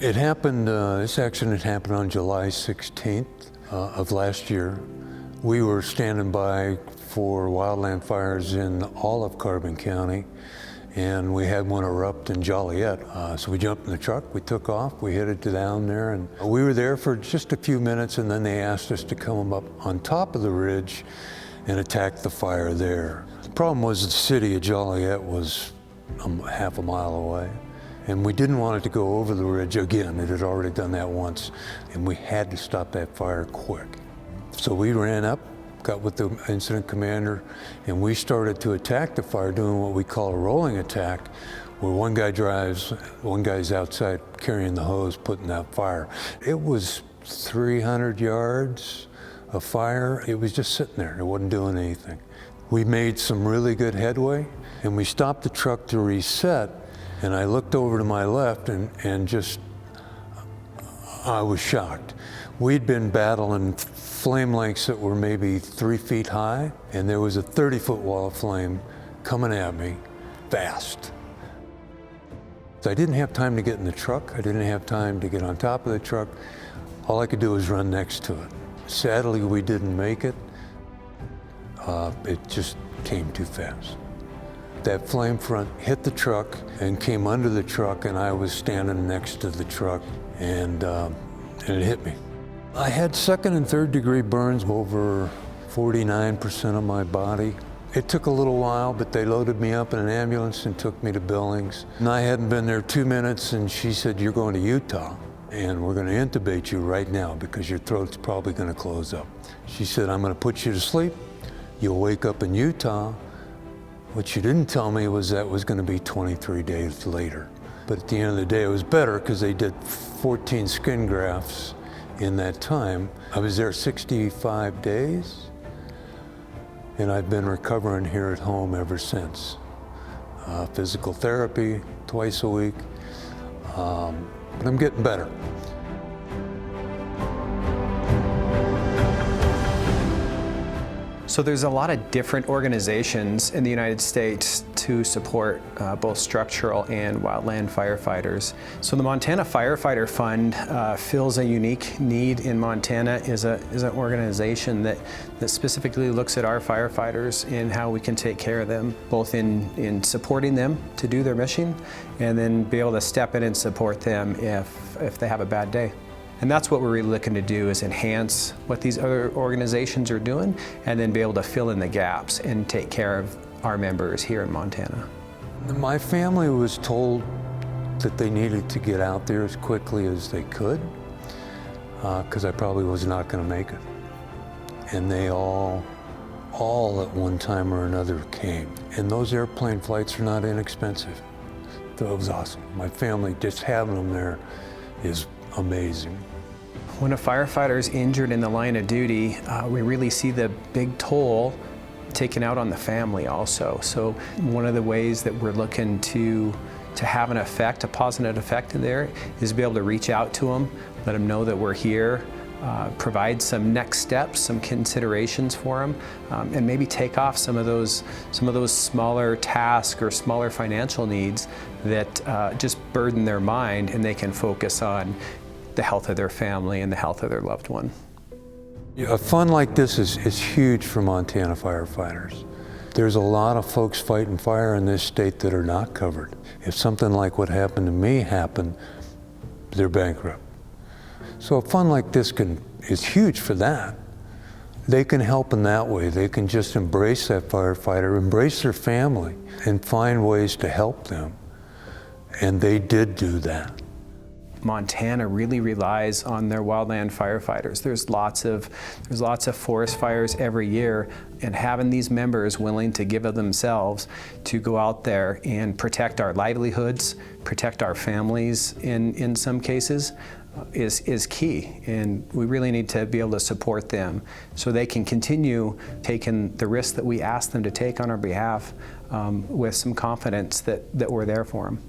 It happened, this accident happened on July 16th of last year. We were standing by for wildland fires in all of Carbon County, and we had one erupt in Joliet. So we jumped in the truck, we took off, we headed down there, and we were there for just a few minutes, and then they asked us to come up on top of the ridge and attack the fire there. The problem was the city of Joliet was half a mile away. And we didn't want it to go over the ridge again. It had already done that once, and we had to stop that fire quick. So we ran up, got with the incident commander, and we started to attack the fire, doing what we call a rolling attack, where one guy drives, one guy's outside carrying the hose, putting out fire. It was 300 yards of fire. It was just sitting there. It wasn't doing anything. We made some really good headway, and we stopped the truck to reset. And I looked over to my left and just, I was shocked. We'd been battling flame lengths that were maybe 3 feet high, and there was a 30-foot wall of flame coming at me fast. I didn't have time to get in the truck. I didn't have time to get on top of the truck. All I could do was run next to it. Sadly, we didn't make it. It just came too fast. That flame front hit the truck and came under the truck, and I was standing next to the truck, and it hit me. I had second and third degree burns over 49% of my body. It took a little while, but they loaded me up in an ambulance and took me to Billings. And I hadn't been there 2 minutes, and she said, "You're going to Utah, and we're going to intubate you right now because your throat's probably going to close up." She said, "I'm going to put you to sleep. You'll wake up in Utah." What she didn't tell me was that was going to be 23 days later. But at the end of the day, it was better because they did 14 skin grafts in that time. I was there 65 days, and I've been recovering here at home ever since. Physical therapy twice a week, but I'm getting better. So there's a lot of different organizations in the United States to support both structural and wildland firefighters. So the Montana Firefighter Fund fills a unique need in Montana, is an organization that specifically looks at our firefighters and how we can take care of them, both in supporting them to do their mission, and then be able to step in and support them if they have a bad day. And that's what we're really looking to do, is enhance what these other organizations are doing and then be able to fill in the gaps and take care of our members here in Montana. My family was told that they needed to get out there as quickly as they could because I probably was not going to make it. And they all at one time or another came. And those airplane flights are not inexpensive. That was awesome. My family, just having them there is amazing. When a firefighter is injured in the line of duty, we really see the big toll taken out on the family also. So one of the ways that we're looking to have an effect, a positive effect in there, is to be able to reach out to them, let them know that we're here, provide some next steps, some considerations for them, and maybe take off some of those smaller tasks or smaller financial needs that just burden their mind, and they can focus on the health of their family and the health of their loved one. A fund like this is huge for Montana firefighters. There's a lot of folks fighting fire in this state that are not covered. If something like what happened to me happened, they're bankrupt. So a fund like this is huge for that. They can help in that way. They can just embrace that firefighter, embrace their family, and find ways to help them. And they did do that. Montana really relies on their wildland firefighters. There's lots of forest fires every year, and having these members willing to give of themselves to go out there and protect our livelihoods, protect our families in some cases, is key. And we really need to be able to support them so they can continue taking the risks that we ask them to take on our behalf with some confidence that we're there for them.